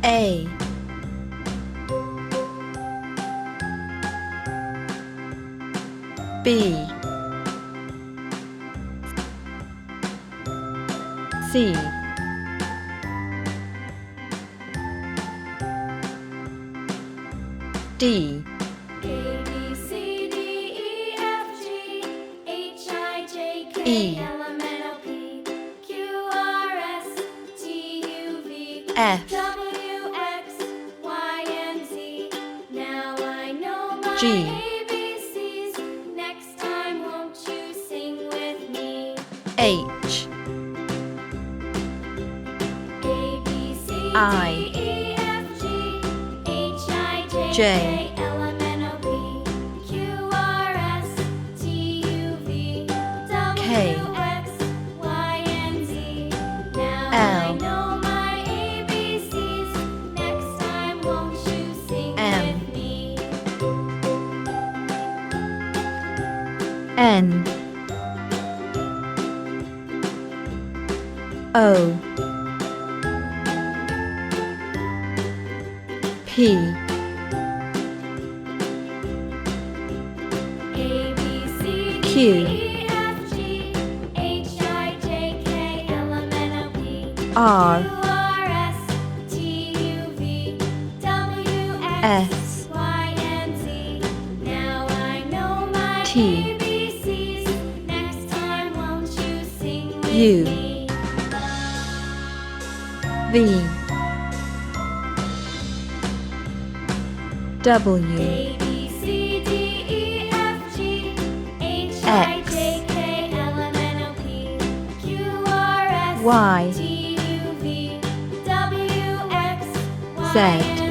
A B C D A, B, C, D, E, F, G, H, I, J, K, E L, M, N, O, P, Q, R, S, T, U, V, F W, X, Y, and Z. Now I know my G ABCs. Next time, won't you sing with me? H A, B, C, I D, E, F, G, H, I, J, J K, L, M, N, O, P, Q, R, S, T, U, V, K W, X, Y, and Z. Now I L know my ABCs. Next time, won't you sing M with me? N O P A, B, C, D, Q E, F, G, H, I, J, K, L, M, N, O, P, R Q, R, S, T, U, V, W, X, S Y, and Z. Now I know my T ABCs. Next time, won't you sing with U me? V W A, B, C, D, E, F, G, H, I, J, K, L, M, N, O, P, Q, R, S, Y T, U, V, W, X, Y, Z